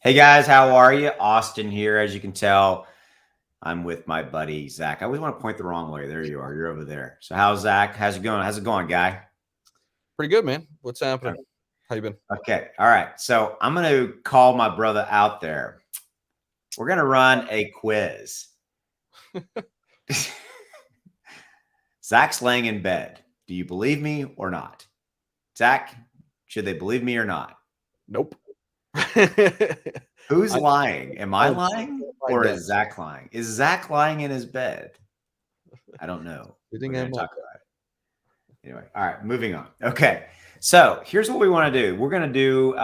Hey guys, how are you? Austin here. As you can tell, I'm with my buddy Zach. I always want to point the wrong way. There you are. You're over there. So how's Zach? How's it going? How's it going, guy? Pretty good, man. What's happening? How you been? Okay. All right. So I'm going to call my brother out there. We're going to run a quiz. Zach's laying in bed. Do you believe me or not? Zach, should they believe me or not? Nope. Who's I lying? Am I I'll lying find or out. is Zach lying? Is Zach lying in his bed? I don't know. You We're think going I'm to like talk about it. Anyway, all right, moving on. Okay, so here's what we want to do. We're going to do,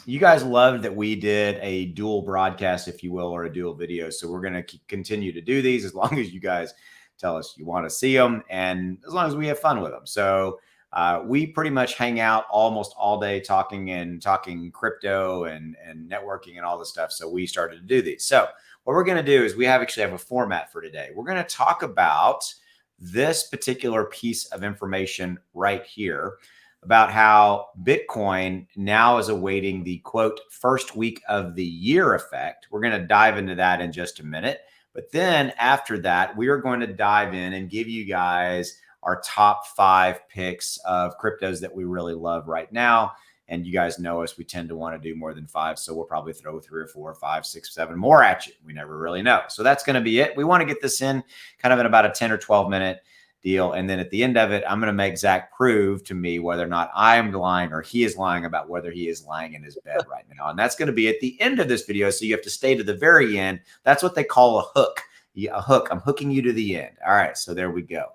you guys loved that we did a dual broadcast, if you will, or a dual video. So we're going to continue to do these as long as you guys tell us you want to see them and as long as we have fun with them. So we pretty much hang out almost all day talking crypto and networking and all this stuff. So we started to do these. So what we're going to do is we actually have a format for today. We're going to talk about this particular piece of information right here about how Bitcoin now is awaiting the quote first week of the year effect. We're going to dive into that in just a minute. But then after that, we are going to dive in and give you guys our top 5 picks of cryptos that we really love right now. And you guys know us, we tend to want to do more than 5. So we'll probably throw 3 or 4 or 5, 6, 7 more at you. We never really know. So that's going to be it. We want to get this in kind of in about a 10 or 12 minute deal. And then at the end of it, I'm going to make Zach prove to me whether or not I'm lying or he is lying about whether he is lying in his bed right now. And that's going to be at the end of this video. So you have to stay to the very end. That's what they call a hook. A hook. I'm hooking you to the end. All right. So there we go.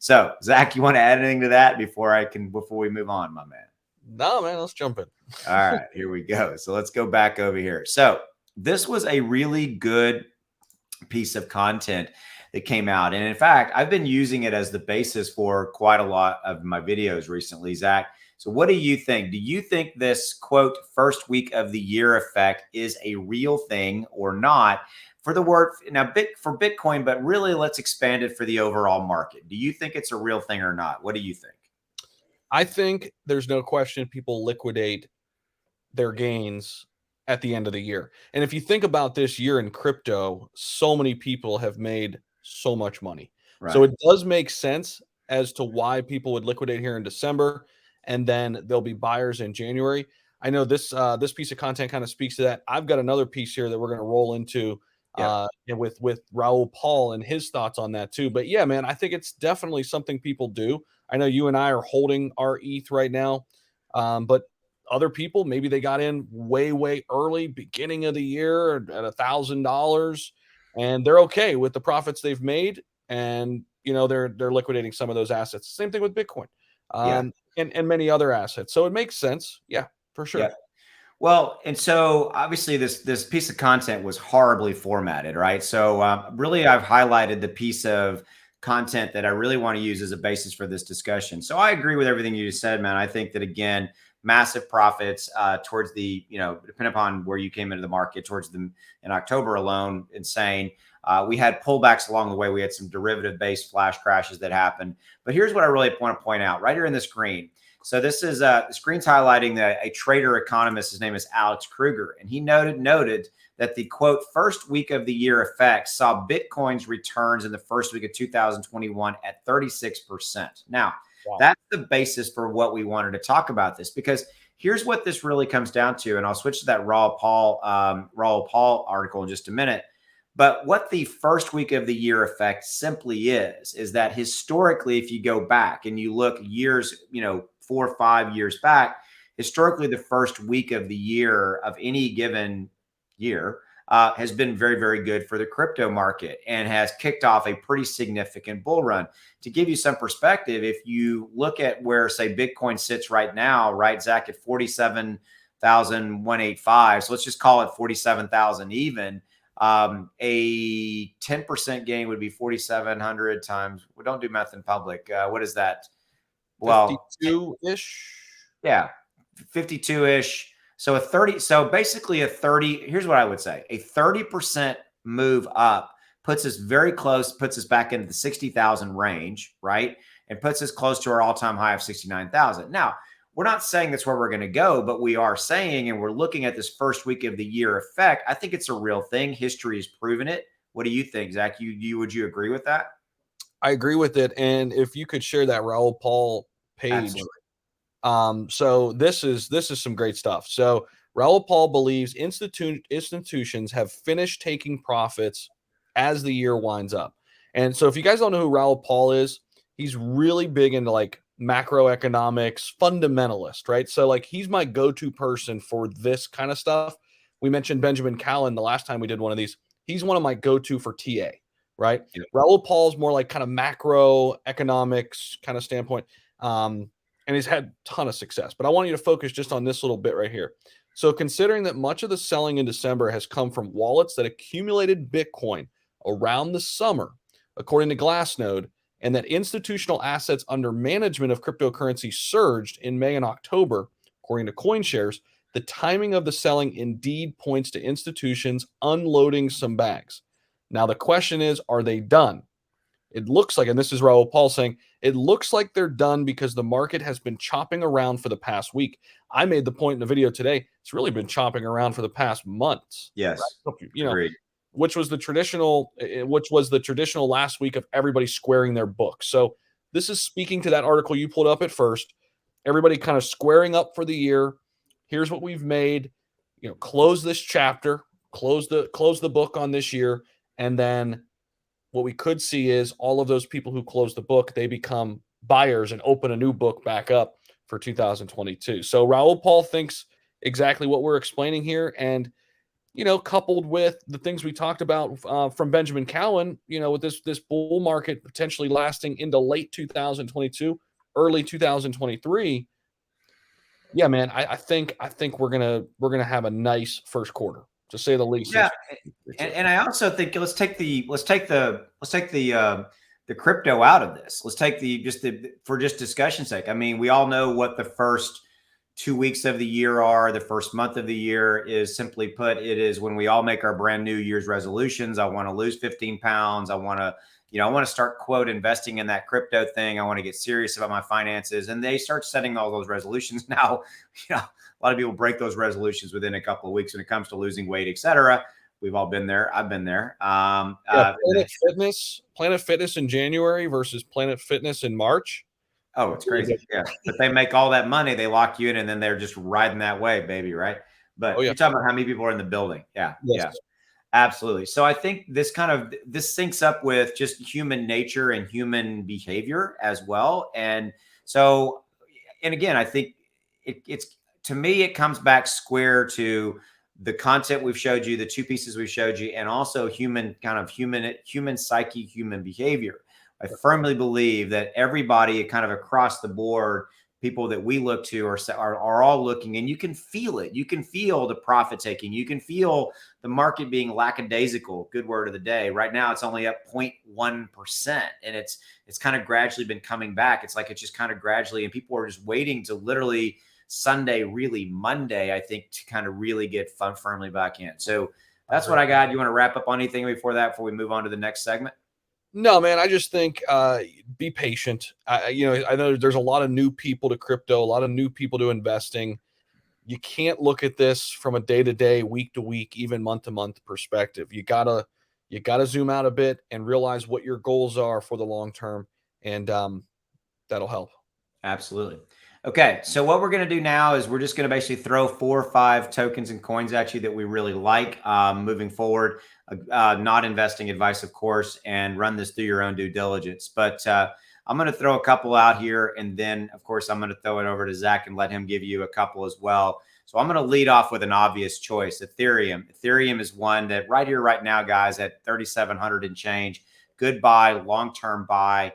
So Zach, you want to add anything to that before we move on, my man? No, man, let's jump in. All right, here we go. So let's go back over here. So this was a really good piece of content that came out. And in fact, I've been using it as the basis for quite a lot of my videos recently, Zach. So what do you think? Do you think this quote first week of the year effect is a real thing or not? For the word now for Bitcoin, but really let's expand it for the overall market. Do you think it's a real thing or not? What do you think? I think there's no question people liquidate their gains at the end of the year. And if you think about this year in crypto, so many people have made so much money. So Right. it does make sense as to why people would liquidate here in December and then there'll be buyers in January. I know this piece of content kind of speaks to that. I've got another piece here that we're going to roll into Yep. and with Raul Paul and his thoughts on that too. But yeah, man, I think it's definitely something people do. I know you and I are holding our ETH right now, but other people maybe they got in way early, beginning of the year at $1,000, and they're okay with the profits they've made, and they're liquidating some of those assets. Same thing with Bitcoin, Yeah. and many other assets. So it makes sense, yeah, for sure. Yeah. Well, and so obviously this piece of content was horribly formatted, right? So really, I've highlighted the piece of content that I really want to use as a basis for this discussion. So I agree with everything you just said, man. I think that again, massive profits towards the depending upon where you came into the market towards them in October alone, insane. We had pullbacks along the way. We had some derivative-based flash crashes that happened. But here's what I really want to point out right here in the screen. So this is the screen's highlighting a trader economist. His name is Alex Kruger, and he noted that the quote first week of the year effect saw Bitcoin's returns in the first week of 2021 at 36%. Now, Wow. that's the basis for what we wanted to talk about this, because here's what this really comes down to, and I'll switch to that Raul Paul article in just a minute. But what the first week of the year effect simply is that historically, if you go back and you look years, 4 or 5 years back, historically, the first week of the year of any given year has been very, very good for the crypto market and has kicked off a pretty significant bull run. To give you some perspective, if you look at where, say, Bitcoin sits right now, right, Zach, at 47,185. So let's just call it 47,000 even. A 10% gain would be 4,700 times. We don't do math in public. What is that? Well, 52-ish. yeah, 52-ish. So basically a 30, here's what I would say. A 30% move up puts us very close, puts us back into the 60,000 range, right? And puts us close to our all-time high of 69,000. Now, we're not saying that's where we're going to go, but we are saying, and we're looking at this first week of the year effect. I think it's a real thing. History has proven it. What do you think, Zach? Would you agree with that? I agree with it. And if you could share that Raoul Paul page. Absolutely. So this is some great stuff. So Raoul Paul believes institutions have finished taking profits as the year winds up. And so if you guys don't know who Raoul Paul is, he's really big into like macroeconomics, fundamentalist, right? So like he's my go-to person for this kind of stuff. We mentioned Benjamin Callen the last time we did one of these. He's one of my go-to for TA, right? Yep. Raoul Paul's more like kind of macroeconomics kind of standpoint. And he's had a ton of success. But I want you to focus just on this little bit right here. So considering that much of the selling in December has come from wallets that accumulated Bitcoin around the summer, according to Glassnode, and that institutional assets under management of cryptocurrency surged in May and October, according to CoinShares, the timing of the selling indeed points to institutions unloading some bags. Now, the question is, are they done? It looks like, and this is Raoul Paul saying, it looks like they're done because the market has been chopping around for the past week. I made the point in the video today, it's really been chopping around for the past months. Yes. Right? You know, Agreed. which was the traditional last week of everybody squaring their books. So this is speaking to that article you pulled up at first. Everybody kind of squaring up for the year. Here's what we've made. You know, close this chapter, close the book on this year, and then what we could see is all of those people who close the book, they become buyers and open a new book back up for 2022. So Raoul Paul thinks exactly what we're explaining here. And, you know, coupled with the things we talked about from Benjamin Callen, you know, with this bull market potentially lasting into late 2022, early 2023. Yeah, man, I think we're gonna have a nice first quarter, to say the least. Yeah, and I also think let's take the crypto out of this. Let's take for just discussion's sake. I mean, we all know what the first 2 weeks of the year are. The first month of the year is, simply put, it is when we all make our brand new year's resolutions. I want to lose 15 pounds. I want to start, quote, investing in that crypto thing. I want to get serious about my finances. And they start setting all those resolutions. Now, a lot of people break those resolutions within a couple of weeks when it comes to losing weight, et cetera. We've all been there. I've been there. Planet Fitness in January versus Planet Fitness in March. Oh, it's crazy. Yeah. But they make all that money. They lock you in, and then they're just riding that wave, baby. Right. But you're talking about how many people are in the building. Yeah. Yes. Yeah. Absolutely. So I think this syncs up with just human nature and human behavior as well. And so, and again, I think it's, to me, it comes back square to the content we've showed you, the two pieces we've showed you, and also human psyche, human behavior. I firmly believe that everybody kind of across the board, people that we look to are all looking, and you can feel it. You can feel the profit taking. You can feel the market being lackadaisical. Good word of the day. Right now, it's only up 0.1%, and it's kind of gradually been coming back. It's like it's just kind of gradually, and people are just waiting to literally Sunday, really Monday, I think, to kind of really get firmly back in. So that's what I got. You want to wrap up on anything before we move on to the next segment? No, man, I just think be patient. I know there's a lot of new people to crypto, a lot of new people to investing. You can't look at this from a day-to-day, week-to-week, even month-to-month perspective. You gotta zoom out a bit and realize what your goals are for the long term, and that'll help. Absolutely. Okay, so what we're going to do now is we're just going to basically throw 4 or 5 tokens and coins at you that we really like moving forward. Not investing advice, of course, and run this through your own due diligence. But I'm going to throw a couple out here, and then, of course, I'm going to throw it over to Zach and let him give you a couple as well. So I'm going to lead off with an obvious choice, Ethereum. Ethereum is one that right here, right now, guys, at 3,700 and change. Good buy, long-term buy.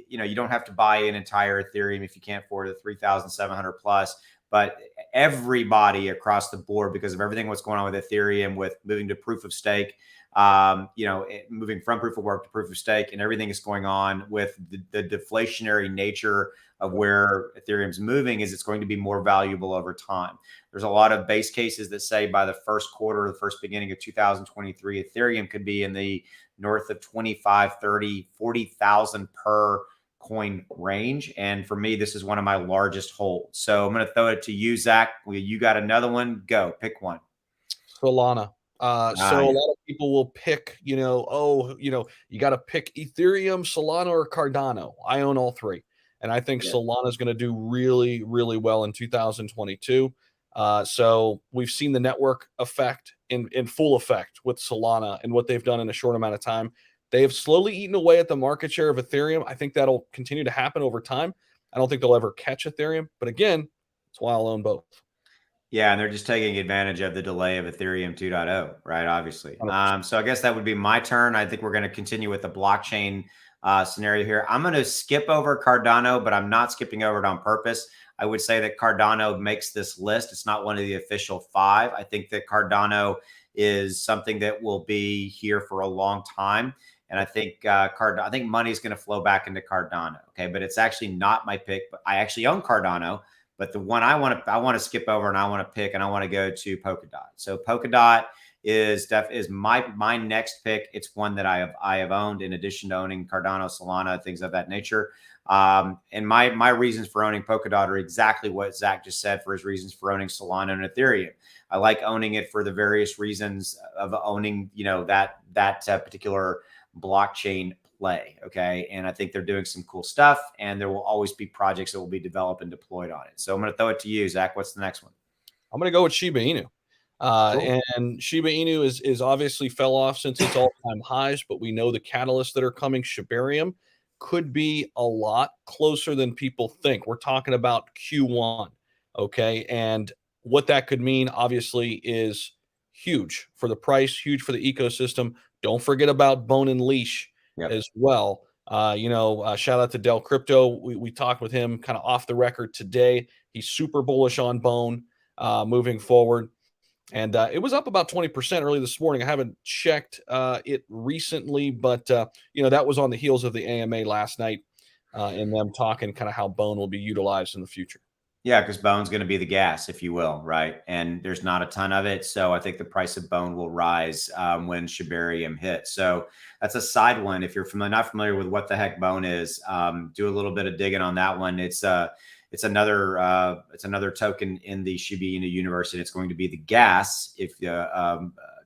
You don't have to buy an entire Ethereum if you can't afford it, 3,700 plus. But everybody across the board, because of everything what's going on with Ethereum, with moving to proof of stake, moving from proof of work to proof of stake, and everything that's going on with the deflationary nature of where Ethereum's moving, is it's going to be more valuable over time. There's a lot of base cases that say by the first quarter, the first beginning of 2023, Ethereum could be in the north of 25, 30, 40,000 per coin range. And for me, this is one of my largest holds. So I'm going to throw it to you, Zach. You got another one? Go, pick one. Solana. So a Yeah. lot of people will pick, you got to pick Ethereum, Solana, or Cardano. I own all three. And I think Yeah. Solana is going to do really, really well in 2022. So we've seen the network effect in full effect with Solana and what they've done in a short amount of time. They have slowly eaten away at the market share of Ethereum. I think that'll continue to happen over time. I don't think they'll ever catch Ethereum. But again, that's why I'll own both. Yeah, and they're just taking advantage of the delay of Ethereum 2.0, right? Obviously. 100%. So I guess that would be my turn. I think we're going to continue with the blockchain scenario here. I'm going to skip over Cardano, but I'm not skipping over it on purpose. I would say that Cardano makes this list. It's not one of the official 5. I think that Cardano is something that will be here for a long time. And I think I think money is going to flow back into Cardano. Okay, but it's actually not my pick. But I actually own Cardano. But the one I want to skip over and I want to pick and I want to go to Polkadot. So Polkadot is my next pick. It's one that I have owned in addition to owning Cardano, Solana, things of that nature. And my reasons for owning Polkadot are exactly what Zach just said for his reasons for owning Solana and Ethereum. I like owning it for the various reasons of owning, that particular blockchain play. Okay. And I think they're doing some cool stuff and there will always be projects that will be developed and deployed on it. So I'm going to throw it to you, Zach. What's the next one? I'm going to go with Shiba Inu. Cool. And Shiba Inu is obviously fell off since its all-time highs, but we know the catalysts that are coming. Shibarium could be a lot closer than people think. We're talking about Q1, okay? And what that could mean, obviously, is huge for the price, huge for the ecosystem. Don't forget about Bone and Leash as well. Shout out to Del Crypto. We talked with him kind of off the record today. He's super bullish on Bone moving forward. And it was up about 20% early this morning. I haven't checked it recently, but that was on the heels of the AMA last night and them talking kind of how Bone will be utilized in the future. Yeah, because Bone's going to be the gas, if you will, right? And there's not a ton of it. So I think the price of Bone will rise when Shibarium hits. So that's a side one. If you're not familiar with what the heck Bone is, do a little bit of digging on that one. It's another token in the Shiba Inu universe, and it's going to be the gas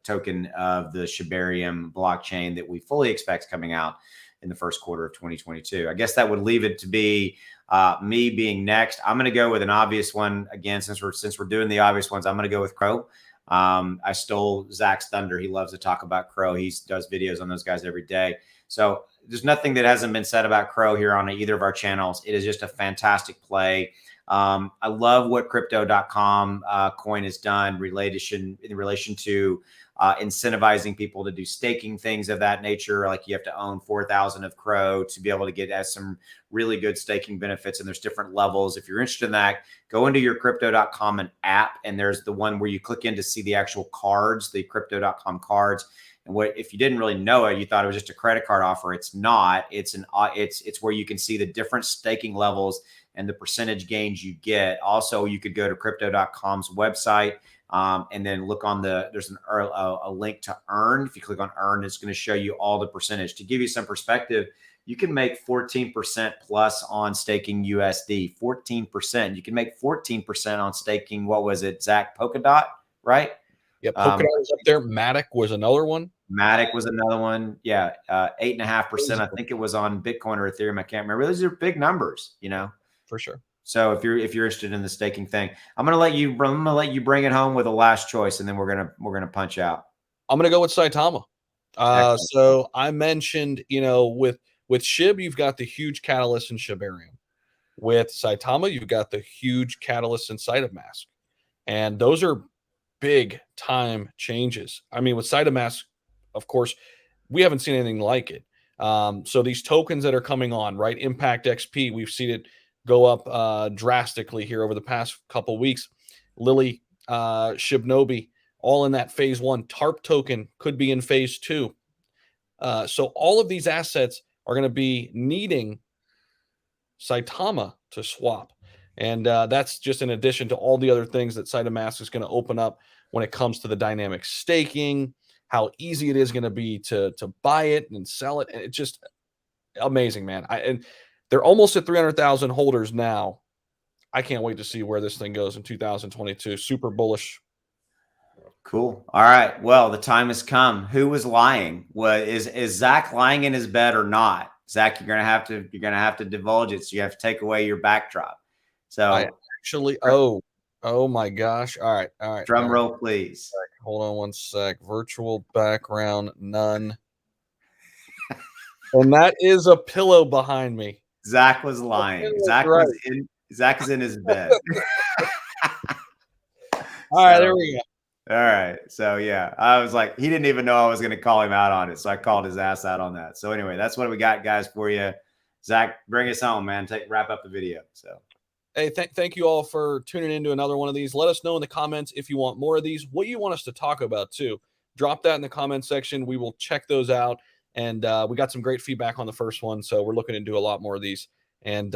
token of the Shibarium blockchain that we fully expect coming out in the first quarter of 2022. I guess that would leave it to be me being next. I'm going to go with an obvious one again. Since we're doing the obvious ones, I'm going to go with Crow. I stole Zach's thunder. He loves to talk about Crow. He does videos on those guys every day. So there's nothing that hasn't been said about Crow here on either of our channels. It is just a fantastic play. I love what crypto.com coin has done in relation to incentivizing people to do staking, things of that nature. Like you have to own 4,000 of Crow to be able to get some really good staking benefits. And there's different levels. If you're interested in that, go into your crypto.com and app. And there's the one where you click in to see the actual cards, the crypto.com cards. And if you didn't really know it, you thought it was just a credit card offer. It's not. It's where you can see the different staking levels and the percentage gains you get. Also, you could go to crypto.com's website and then look on there's a link to earn. If you click on earn, it's going to show you all the percentage. To give you some perspective, you can make 14% plus on staking USD. 14%. You can make 14% on staking. What was it, Zach? Polkadot, right? Yeah, Polkadot was up there. Matic was another one. Matic was another one. Yeah, 8.5%. I think it was on Bitcoin or Ethereum. I can't remember. Those are big numbers, For sure. So if you're interested in the staking thing, I'm gonna let you bring it home with a last choice, and then we're gonna punch out. I'm gonna go with Saitama. So I mentioned, with Shib, you've got the huge catalyst in Shibarium. With Saitama, you've got the huge catalyst inside of Mask. And those are big time changes. I mean, with Cytomask, of course, we haven't seen anything like it. So these tokens that are coming on, right? Impact XP, we've seen it go up drastically here over the past couple weeks. Lily, Shibnobi, all in that phase 1. TARP token could be in phase 2. So all of these assets are going to be needing Saitama to swap. And that's just in addition to all the other things that Cytomask is going to open up when it comes to the dynamic staking, how easy it is going to be to buy it and sell it. And it's just amazing, man. And They're almost at 300,000 holders now. I can't wait to see where this thing goes in 2022. Super bullish. Cool. All right. Well, the time has come. Who was lying? Is Zach lying in his bed or not? Zach, you're gonna have to divulge it. So you have to take away your backdrop. So I actually, oh my gosh. All right. Drum roll, please. Hold on one sec. Virtual background, none. And that is a pillow behind me. Zach was lying. Zach is in his bed. All right, there we go. All right. So yeah, I was like, he didn't even know I was going to call him out on it. So I called his ass out on that. So anyway, that's what we got, guys, for you. Zach, bring us home, man. Wrap up the video. So. Hey, thank you all for tuning into another one of these. Let us know in the comments if you want more of these, what you want us to talk about too. Drop that in the comment section. We will check those out. And we got some great feedback on the first one. So we're looking to do a lot more of these. And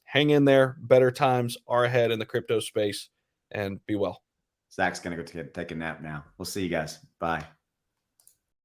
hang in there. Better times are ahead in the crypto space. And be well. Zach's going to go take a nap now. We'll see you guys. Bye.